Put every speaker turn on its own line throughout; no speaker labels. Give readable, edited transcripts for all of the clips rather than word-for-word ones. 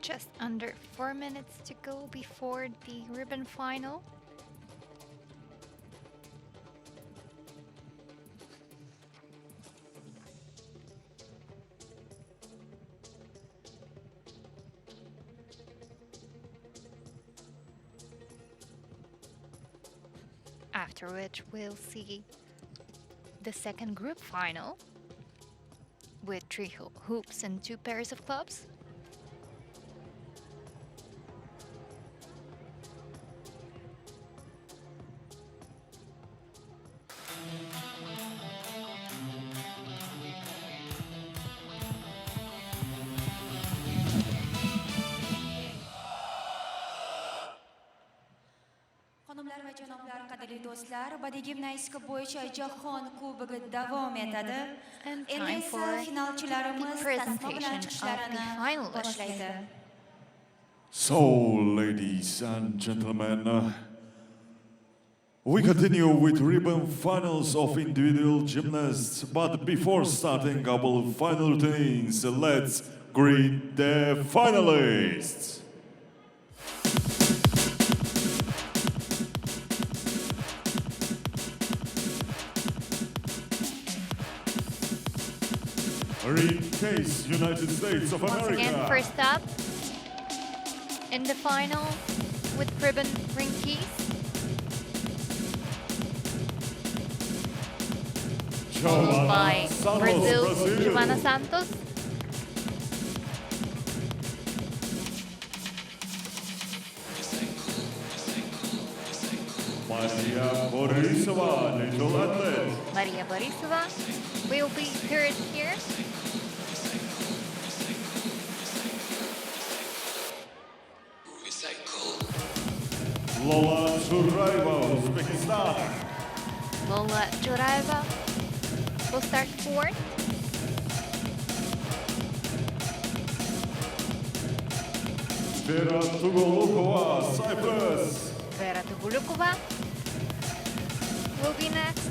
Just under 4 minutes to go before the ribbon final. After which we'll see the second group final with 3 hoops and 2 pairs of clubs.
Xonimlar va janoblar, qadrli do'stlar, badiiy gimnastika bo'yicha jahon kubogi davom etadi. Endi esa finalchilarimiz tasma bilan chiqishlarini boshlaydi.
So, ladies and gentlemen, we continue with ribbon finals of individual gymnasts, but before starting our final routines, let's greet the finalists. In case United States of America.
Once again, first up in the final with ribbon ring keys. Followed by Brazil's Giovanna Santos.
Maria Borisova, little athlete.
Maria Borisova will be third here.
Lola Churaeva, Uzbekistan.
Lola Churaeva will start fourth.
Vera Tugolukova, Cyprus.
Vera Tugulukova will be next.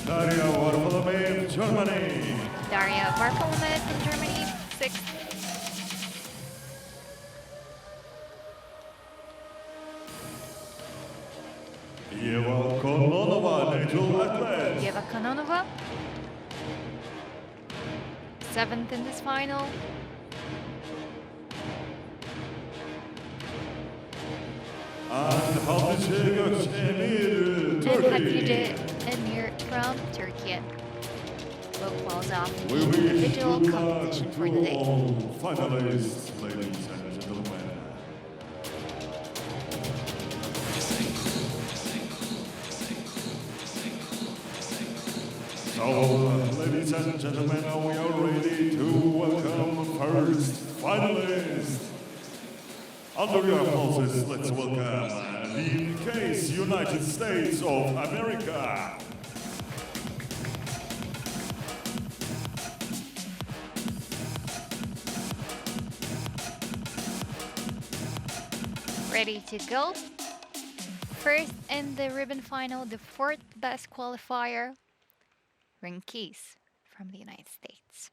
Daria Varfolomev, Germany.
Daria Varfolomev from Germany, sixth.
Eva Kononova, little athlete.
Eva Kononova, seventh in this final.
And Hatice Gökçemir,
And
Turkey.
Hatice Emir from Turkey will close off the
We wish
individual
good luck
competition for
to
the day.
all finalists, ladies and gentlemen. So, ladies and gentlemen, we are ready to welcome first finalist. Under your applauses, let's welcome the case United States of America.
Ready to go? First in the ribbon final, the fourth best qualifier, ring keys from the United States.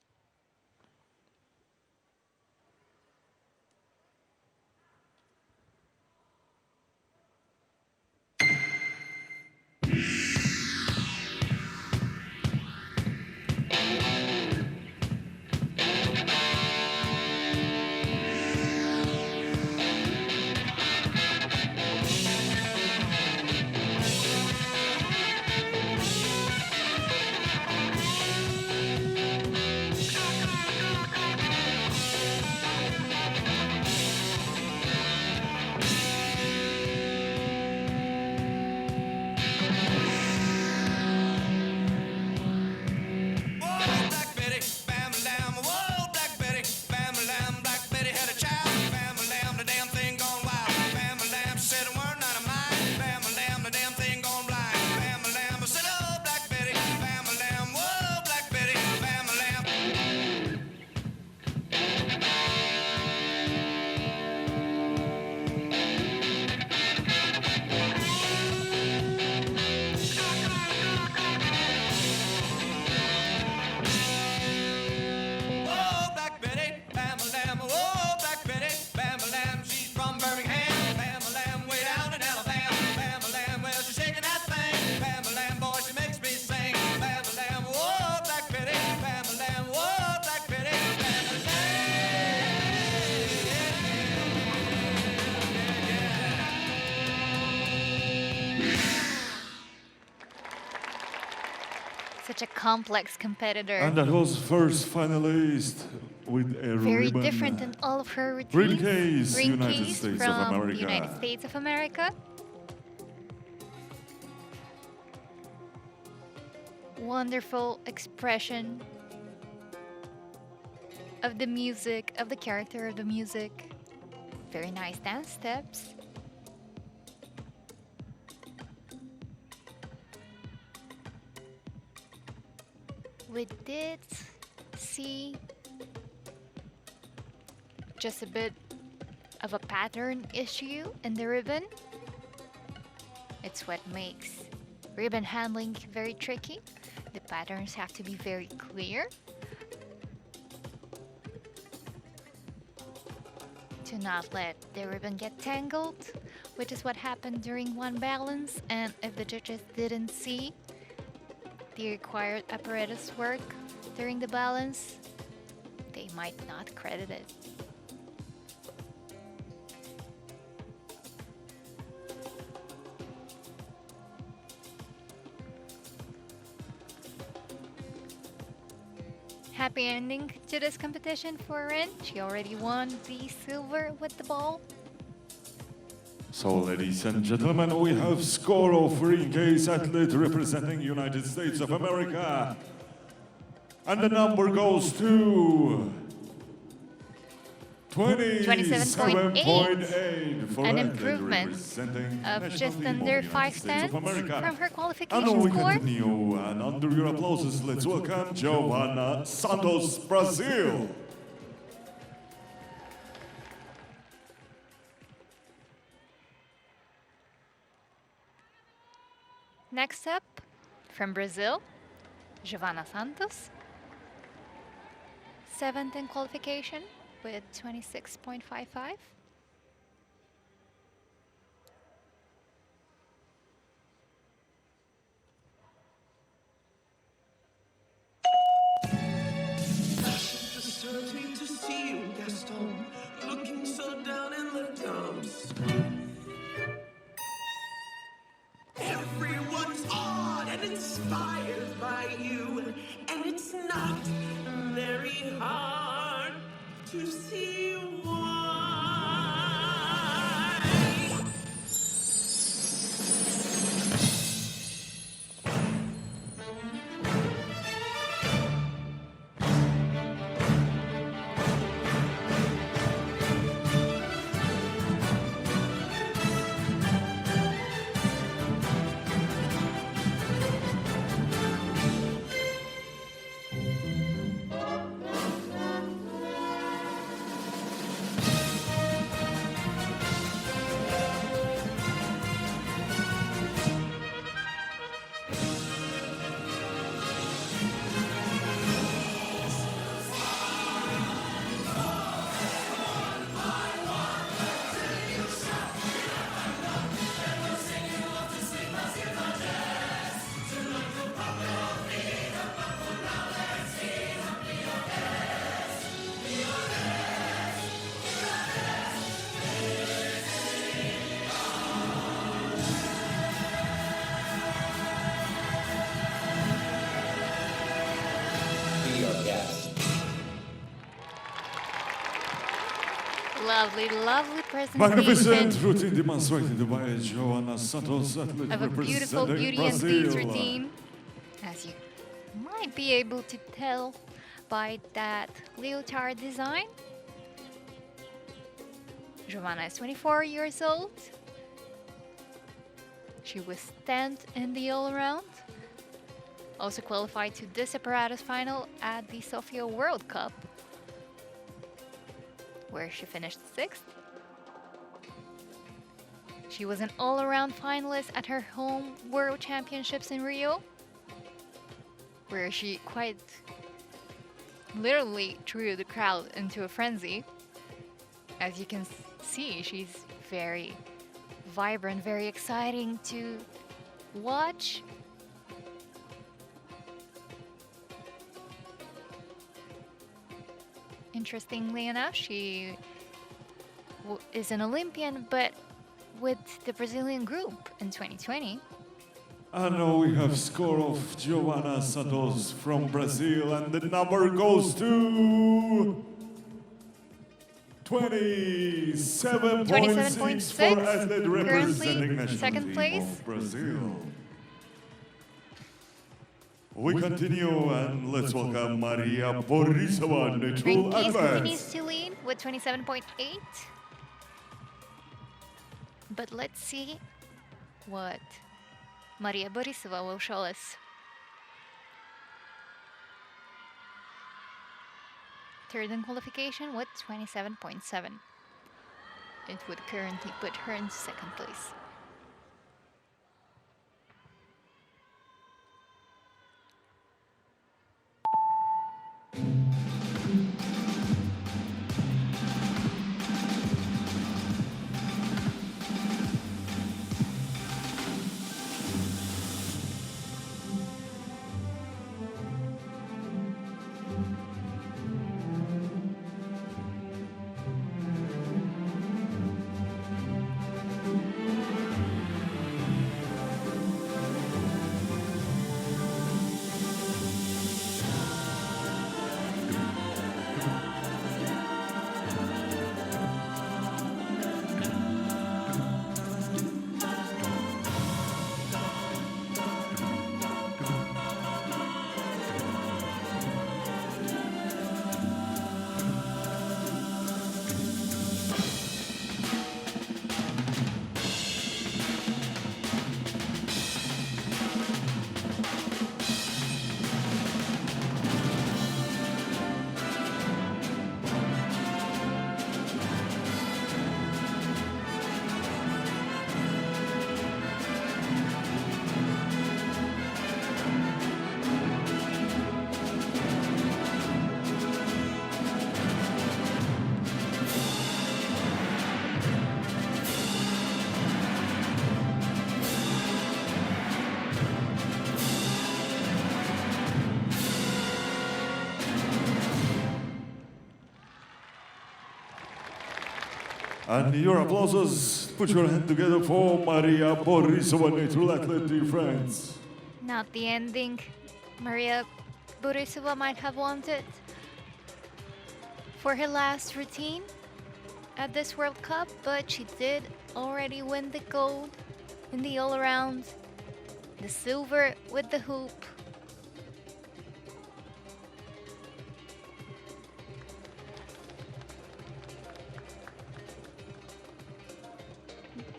Such a complex competitor.
And that was first finalist with a
Very
ribbon.
different in all of her routines.
Green case,
Green
United
case
States
from
of America.
the United States of America. Wonderful expression of the music, of the character of the music. Very nice dance steps. We did see just a bit of a pattern issue in the ribbon. It's what makes ribbon handling very tricky. The patterns have to be very clear to not let the ribbon get tangled, which is what happened during one balance. And if the judges didn't see the required apparatus work during the balance, they might not credit it. Happy ending to this competition for Rin. She already won the silver with the ball.
So, ladies and gentlemen, we have score of ring case athlete representing United States of America. And the number goes to 27.8 for
an
athlete
improvement
representing
of
national
just
team of
under
United
5
States
stands
of America.
from her
And
qualification
now we
score.
continue, and under your applauses, let's welcome Giovanna Santos, Brazil.
Next up, from Brazil, Giovanna Santos. 7th in qualification with 26.55.
Disturbing to see you, Gaston, looking so down in the dumps. Everyone's awed and inspired by you, and it's not very hard to see why.
Lovely, lovely
Magnificent
presentation
routine demonstrated by Giovanna Santos, athlete
of a beautiful
representing
beauty and
Brazil.
beast routine. As you might be able to tell by that leotard design. Giovanna is 24 years old. She was 10th in the all-around. Also qualified to this apparatus final at the Sofia World Cup, where she finished 6th. She was an all-around finalist at her home World Championships in Rio, where she quite literally threw the crowd into a frenzy. As you can see, she's very vibrant, very exciting to watch. Interestingly enough, she is an Olympian, but with the Brazilian group in 2020.
And now we have score of Giovanna Santos from Brazil, and the number goes to 27.6 for athlete representing national
second
team
place.
of Brazil. We continue and let's welcome Maria Borisova, neutral
Rinkies
advance.
continues to lead with 27.8. But let's see what Maria Borisova will show us. Third in qualification with 27.7. It would currently put her in second place.
And your applauses, put your hand together for Maria Borisova, neutral athlete, dear friends.
Not the ending Maria Borisova might have wanted for her last routine at this World Cup, but she did already win the gold in the all-around, the silver with the hoop.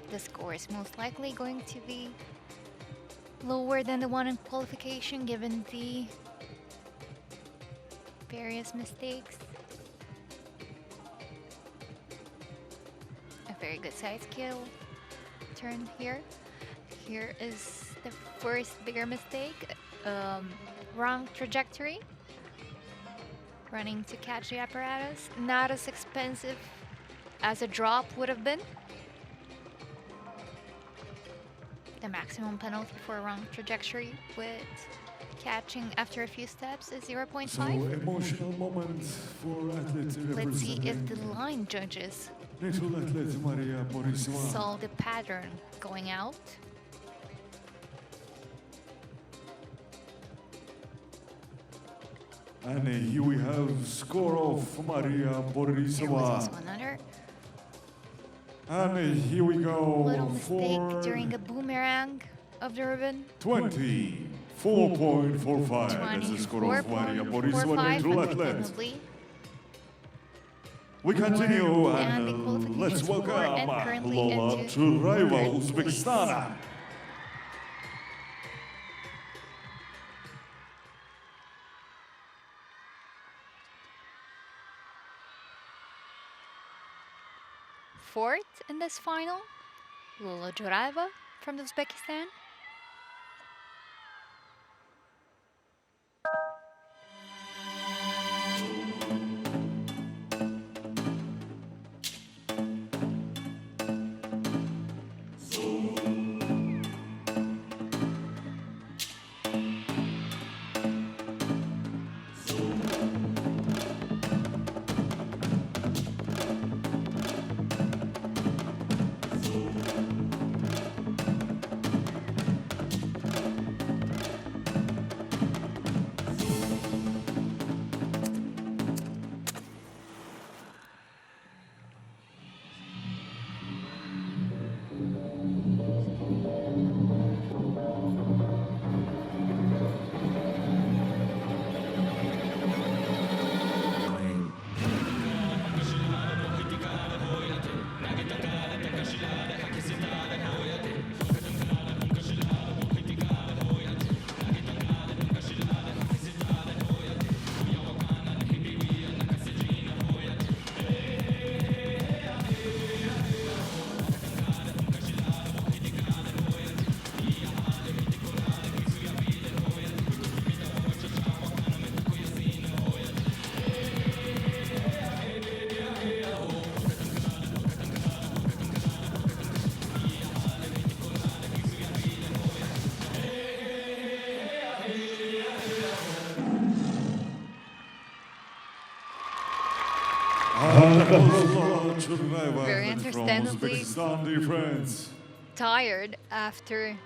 The score is most likely going to be lower than the one in qualification given the various mistakes. A very good side skill turn here. Here is the first bigger mistake. Wrong trajectory. Running to catch the apparatus. Not as expensive as a drop would have been. The maximum penalty for a wrong trajectory with catching after a few steps is 0.5.
So emotional moment for athlete
Let's see if
representing
the line judges
neutral athlete Maria Borisova.
saw the pattern going out.
And here we have score of Maria
There was
Borisova.
also another
And here we go
little mistake
for
during a boomerang of the ribbon.
24.45. That's the score of Maria Borisova,
24.45
neutral athlete.
unfortunately.
We continue
And the
and
qualification
let's
score and
welcome
currently
Lola
into
Churaeva,
third
Uzbekistan.
Fourth in this final, Lola Churaeva from Uzbekistan. Very understandably tired after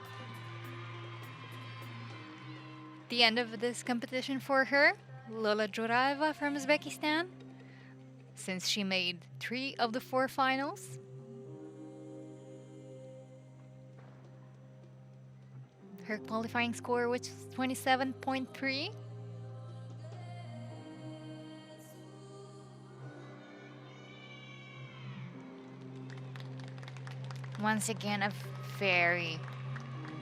the end of this competition for her, Lola Juraeva from Uzbekistan, since she made 3 of the 4 finals. Her qualifying score was 27.3. Once again, a very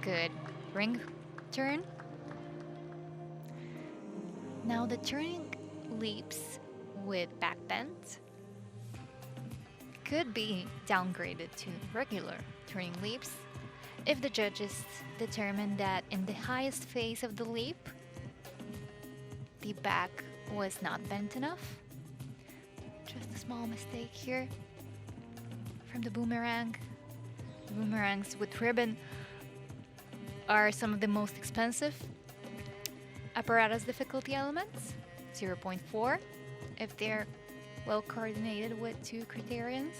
good ring turn. Now the turning leaps with back bends could be downgraded to regular turning leaps if the judges determine that in the highest phase of the leap, the back was not bent enough. Just a small mistake here from the boomerang. Boomerangs with ribbon are some of the most expensive apparatus difficulty elements, 0.4, if they're well coordinated with 2 criterions.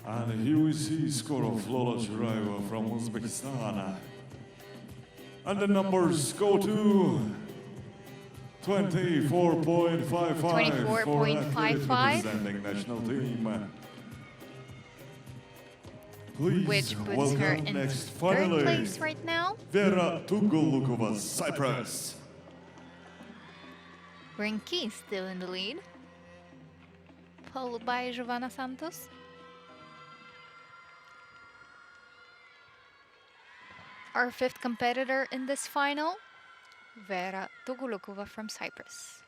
And here we see score of Lola Juraeva from Uzbekistan. And the numbers go to 24.55 for athlete representing national team. Please
Which puts her
welcome
in
next
3rd place
finalist,
right now.
Vera Tugolukova, Cyprus.
Rinky still in the lead, followed by Giovanna Santos. Our 5th competitor in this final, Vera Tugolukova from Cyprus.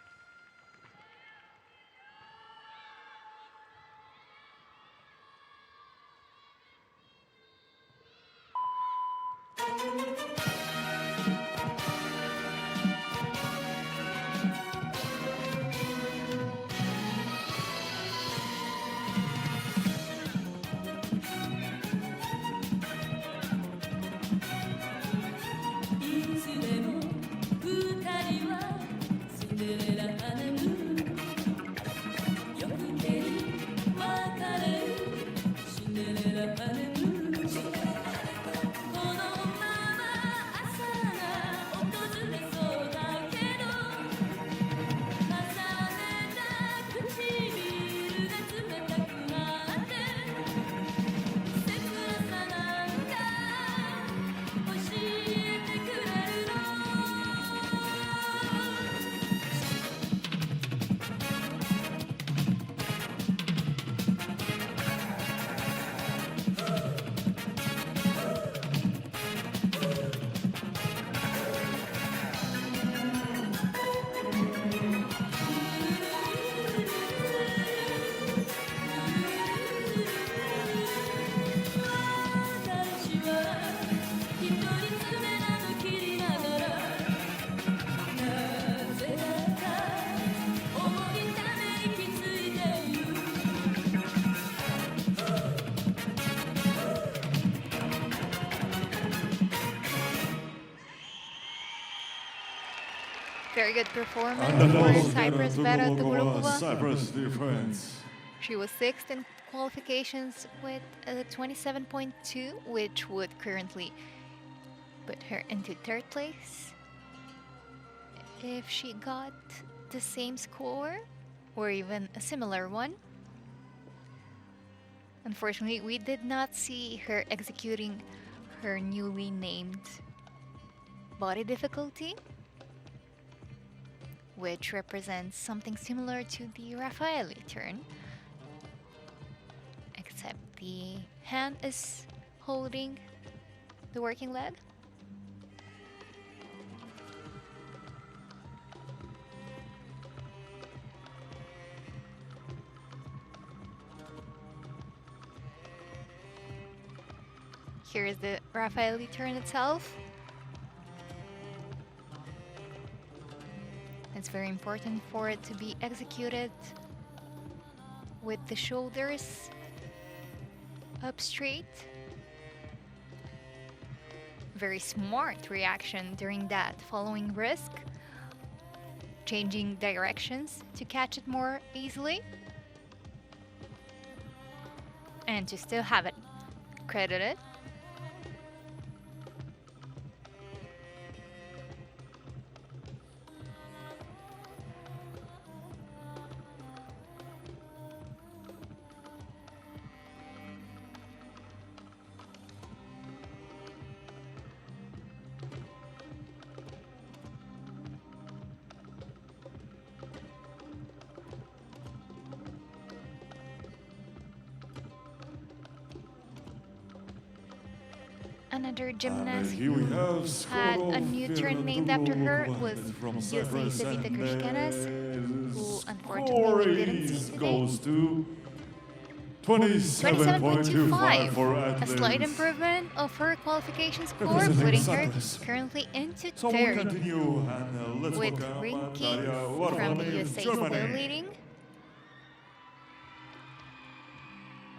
Very good performance for Cyprus, Vera Tugolukova.
Cyprus defense.
She was 6th in qualifications with a 27.2, which would currently put her into 3rd place. If she got the same score, or even a similar one. Unfortunately, we did not see her executing her newly named body difficulty, which represents something similar to the Raffaelli turn, except the hand is holding the working leg. Here is the Raffaelli turn itself. It's very important for it to be executed with the shoulders up straight. Very smart reaction during that following risk. changing directions to catch it more easily, and to still have it credited. Another gymnast
here we
who
have
had a new turn named after her was Yosefita Krishkenes, who unfortunately we didn't see today.
Goes to 27.25 for
a
athletes.
slight improvement of her qualification score,
Representing
putting her
Cyprus.
currently into
So we'll
third,
continue and let's
with
welcome
Rinky
Daria
from the
Warfani
USA
of
still
Germany.
leading.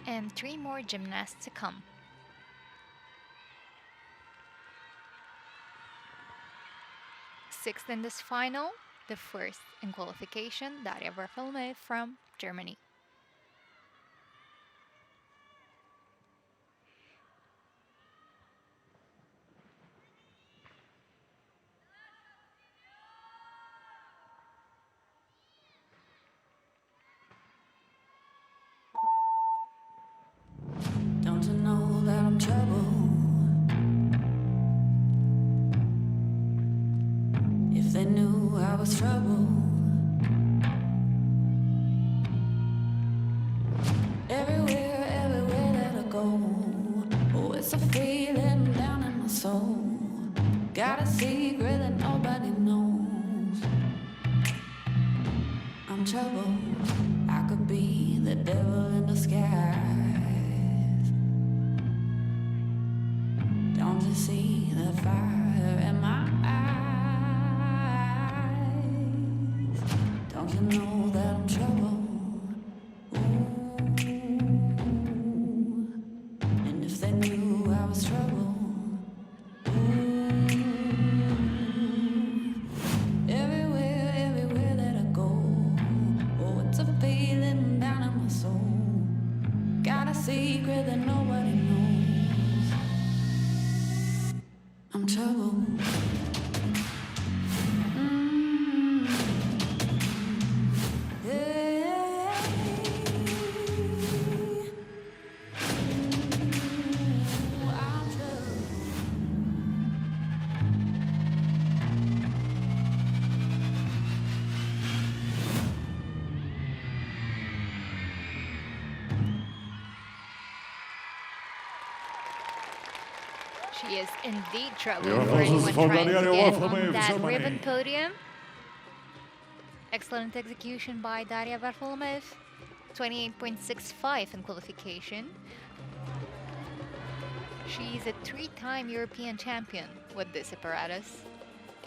And 3 more gymnasts to come. Sixth in this final, the first in qualification, Daria Bartolome from Germany.
Don't you know that I'm trouble? If they knew I was trouble, everywhere that I go, oh, it's a feeling down in my soul. Got a secret that nobody knows. I'm trouble. I could be the devil in disguise. Don't you see the fire in my eyes? Don't you know that I'm trouble? Ooh. And if they knew I was trouble, ooh. Everywhere that I go, oh, it's a feeling down in my soul. Got a secret that nobody knows. I'm trouble. Yeah. I'm trouble.
She is indeed trouble
Your
for
horses
anyone
for
trying to
Daria
get
Warfani
on
of
that
Germany.
ribbon podium. Excellent execution by Daria Bartolome. 28.65 in qualification. She's a 3-time European champion with this apparatus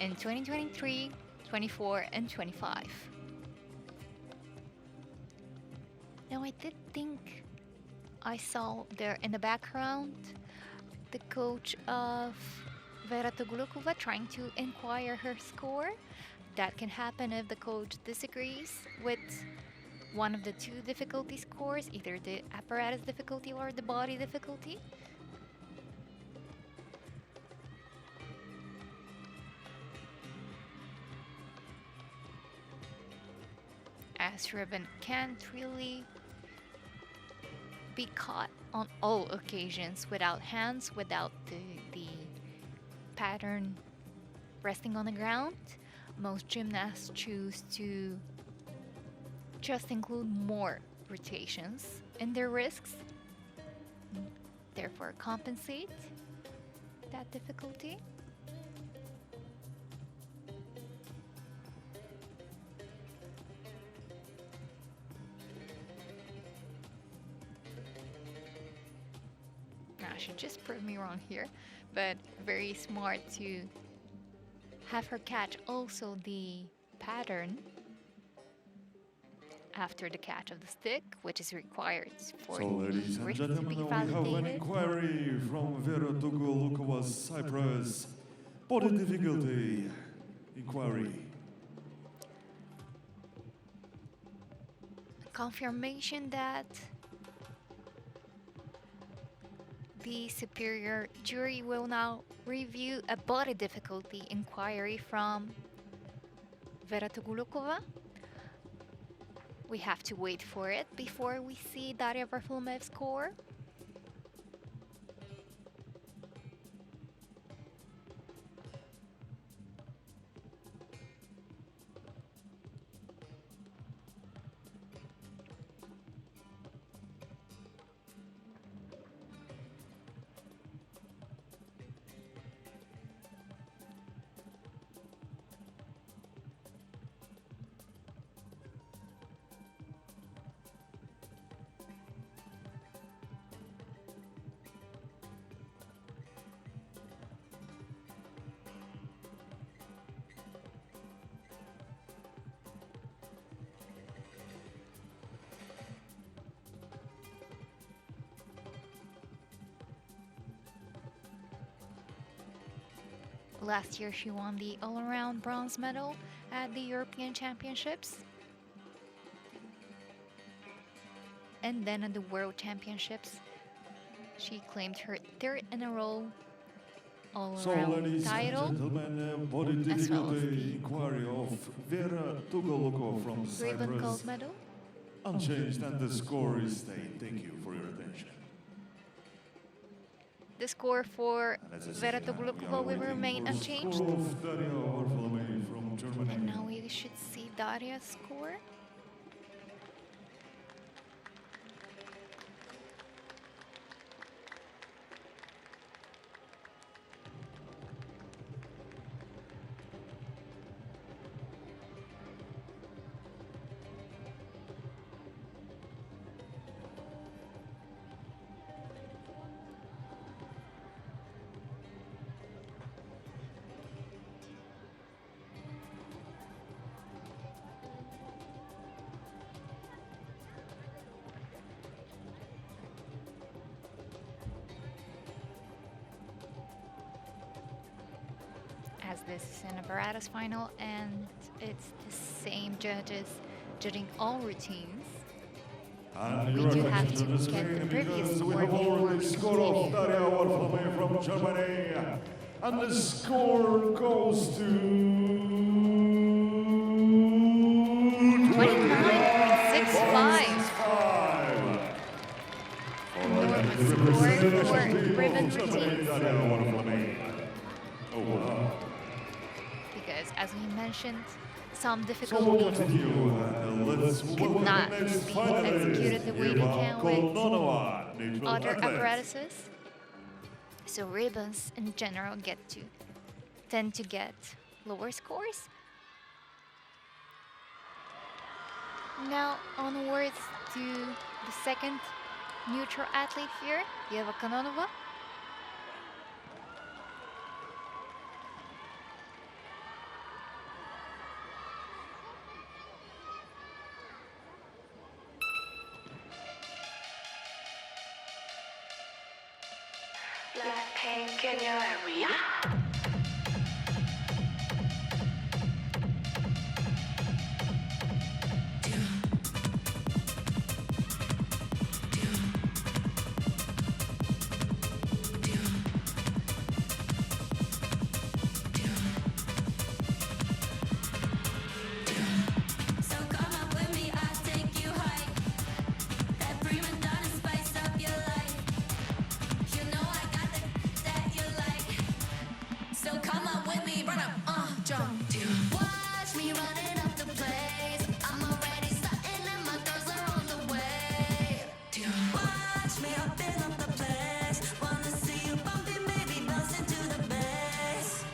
in 2023, 24, and 25. Now, I did think I saw there in the background the coach of Vera Togulukova trying to inquire her score. That can happen if the coach disagrees with one of the 2 difficulty scores, either the apparatus difficulty or the body difficulty. As ribbon can't really be caught on all occasions without hands, without the pattern resting on the ground. Most gymnasts choose to just include more rotations in their wrists, therefore compensate that difficulty. Now, she just proved me wrong here, but very smart to have her catch also the pattern after the catch of the stick, which is required for
So, ladies
the
and
wrist to
gentlemen,
be
we have an
validated.
inquiry from Vera Togulukova's Cyprus. Body difficulty inquiry.
confirmation that the superior jury will now review a body difficulty inquiry from Vera Tugulukova. We have to wait for it before we see Daria Varfolomeev's score. Last year she won the all-around bronze medal at the European Championships. And then at the World Championships, she claimed her third in a row all-around title,
body
as well as
difficulty
the
inquiry of Vera Tugolukova from
ribbon
Cyprus.
gold medal.
Unchanged, and the score is staying. Thank you for your attention.
The score for
And as I
Vera
said, we are
Tugulukova will
waiting
remain
for
unchanged.
score of Daria Varfolomeev from Germany.
And now we should see Daria's score. As this is an apparatus final and it's the same judges judging all routines,
And
we
your
do have
attention
to
the
get
screen
the previous
because we
score
have
before
already
we
score of
continue.
Daria Varfolomeev from Germany. And the score goes to
29.65. Enormous score for ribbon routines.
Oh, wow.
Because as we mentioned, some
So we'll
difficulties
continue. Let's welcome
not
the next
be
finalist,
executed the way they
Eva
can with
Kolonova, neutral
other
athlete.
apparatuses. So ribbons in general tend to get lower scores. Now onwards to the second neutral athlete here, Eva Kononova.
Blackpink in your area.
So come up with me, I'll take you high. That prima donna spice up your life. You know I got that you like. So come up with me, run up, jump. Watch me running up the place. I'm already starting and my girls are on the way. Watch me hopping up the place. Wanna see you bumping, baby, bounce into the bass.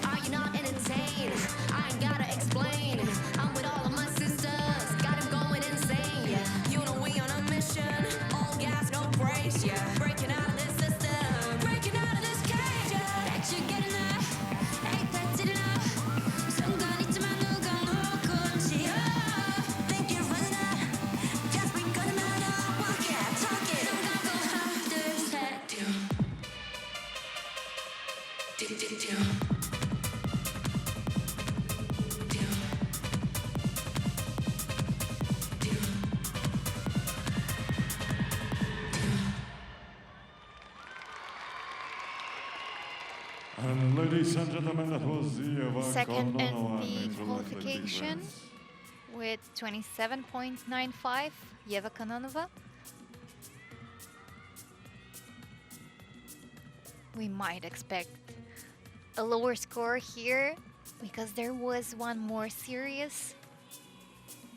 Are you not entertained? I ain't gotta explain. I'm with all of my sisters, got 'em going insane. Yeah, you know we on a mission. All gas, no brakes. Yeah, breaking out of this system, breaking out of this cage. Yeah, that you get enough, ain't that it enough? 순간이지만 누가 누군지 think you're running out. Just because I'm not walk it, talk it. 누가 또 하나 둘 셋.
And ladies and gentlemen, that was the
Second in the qualification with 27.95, Yeva Kononova. We might expect a lower score here because there was one more serious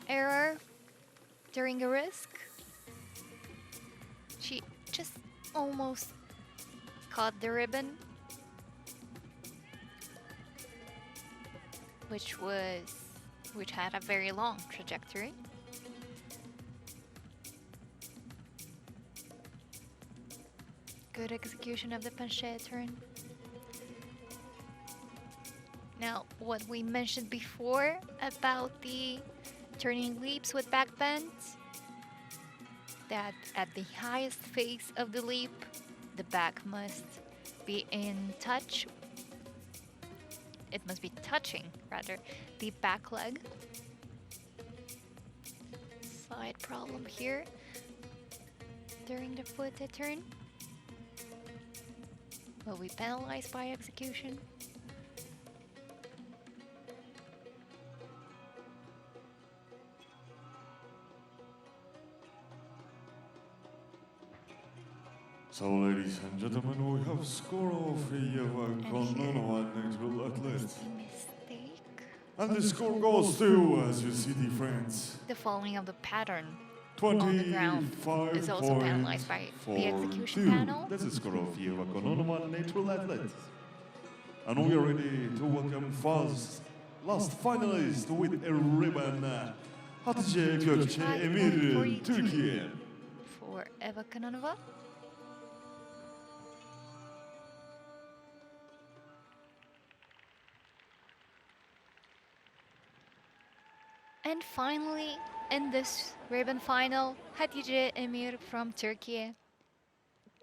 error during a risk. She just almost caught the ribbon, which had a very long trajectory. Good execution of the penché turn. Now, what we mentioned before about the turning leaps with back bends, that at the highest phase of the leap, the back must be in touch. It must be touching, rather, the back leg. Side problem here during the foot turn. Will we penalize by execution?
So, ladies and gentlemen, we have score of Yeva Kononova, natural athlete.
Mistake.
And the score goes to, as you see, the friends,
The following of the pattern on the ground is also penalized by the execution
25.42.
panel.
That's the score of Yeva Kononova, natural athlete. And we are ready to welcome first, last finalist with a ribbon, Hatice Gökçe Emir, Turkey.
For Eva Kononova. And finally, in this ribbon final, Hatice Emir from Turkey,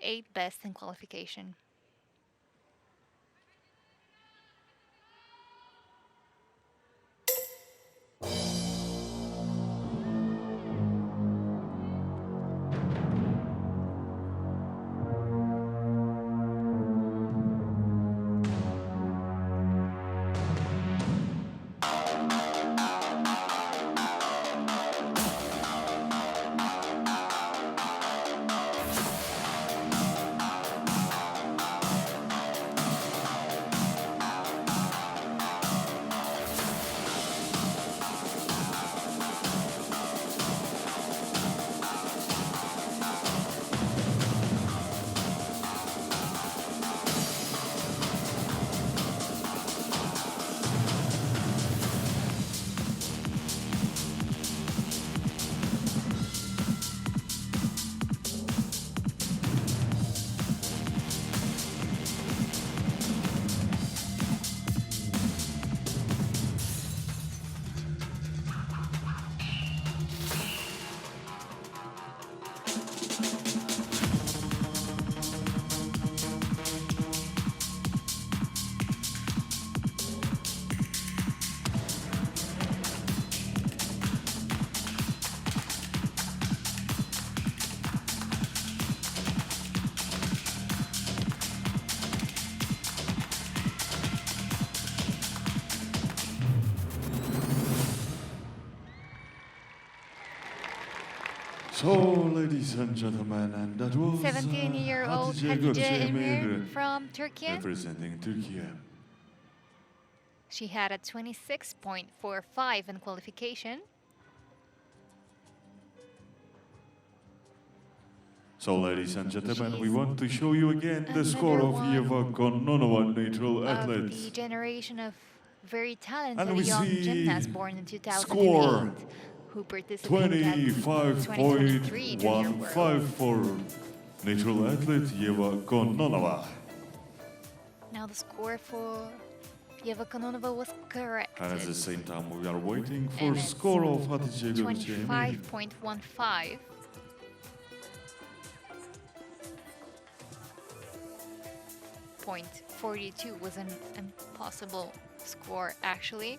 8th best in qualification.
So, ladies and gentlemen, and that was
17-year-old
Hatice
Hatice
Gökçe
Emir
Emir
from Turkey.
representing Turkey.
She had a 26.45 in qualification.
So, ladies and gentlemen, we want to show you again the score of Yeva Kononova, natural
Of the
athlete.
generation of very
And
talented
we
young
see
gymnasts born in 2008
score
who participated at 2023 Junior World.
25.15 for natural athlete Yeva Kononova.
Now the score for Yeva Kononova was correct.
And at the same time, we are waiting for
And it's
score of Hatice Gökçe Emir.
25.15. .42 was an impossible score, actually,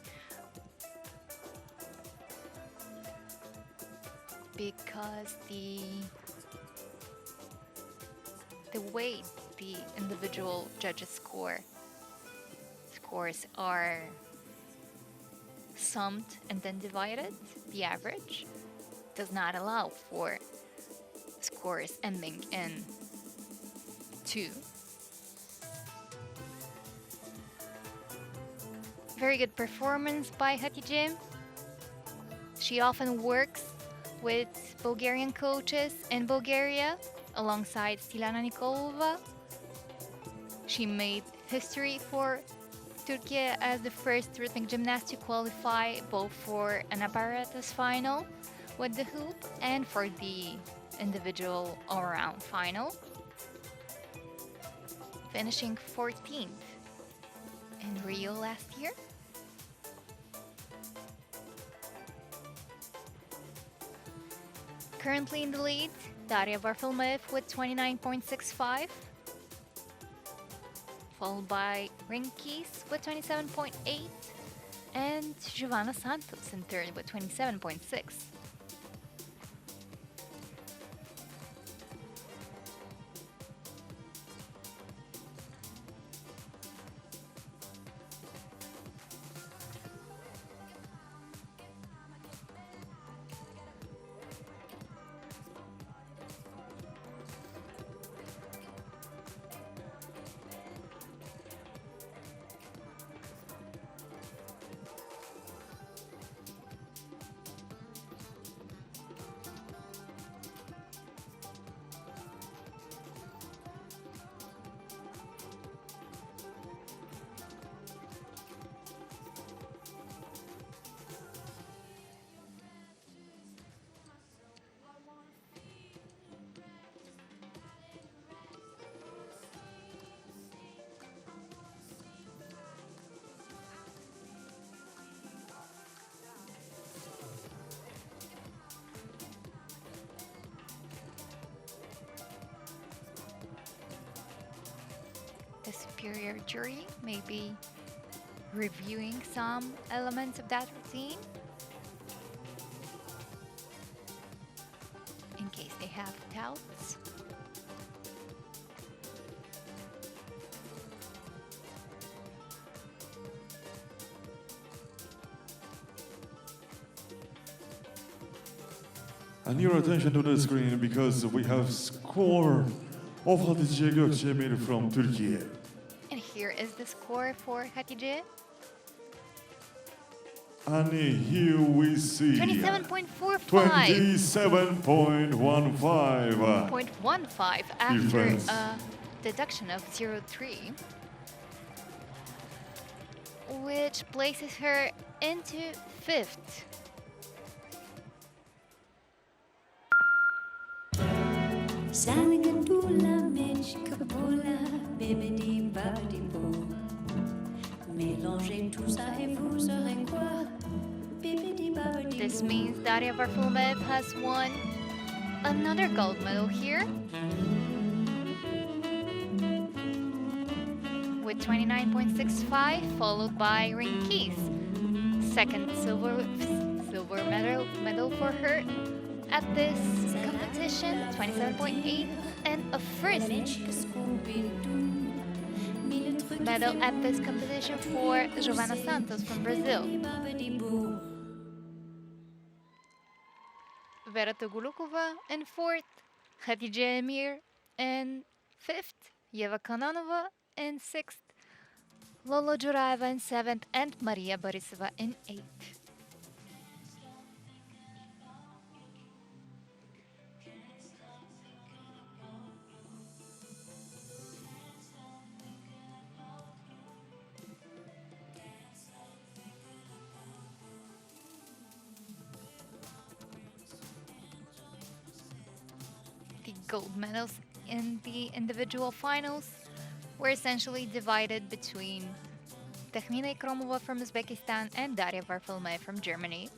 because the way the individual judges score scores are summed and then divided, the average does not allow for scores ending in 2. Very good performance by Hatice. She often works with Bulgarian coaches in Bulgaria alongside Stilana Nikolova. She made history for Turkey as the first rhythmic gymnast to qualify both for an apparatus final with the hoop and for the individual all-around final, finishing 14th in Rio last year. Currently in the lead, Daria Varfilmev with 29.65, followed by Rinkis with 27.8, and Giovanna Santos in third with 27.6. The superior jury may be reviewing some elements of that routine in case they have doubts.
And your attention to the screen because we have score of Hatice Gökçemir from Turkey.
And here is the score for Hatice.
And here we see
27.45.
27.15.
0.15 after
Difference.
a deduction of 0.3, which places her into 5th.
Saligadula mèche capola, bébédi babidi bou. Mélangez tout ça et vous saurez quoi? Bébédi babidi
This means Daria Varfilmev has won another gold medal here with 29.65, followed by Rinkis. Second silver medal for her at this competition, 27.8, and a first medal at this competition for Giovanna Santos from Brazil. Vera Togulukova in 4th, Hatice Emir in 5th, Yeva Kananova in 6th, Lolo Juraeva in 7th, and Maria Borisova in 8th. The gold medals in the individual finals were essentially divided between Takhmina Ikromova from Uzbekistan and Daria Varfilmev from Germany.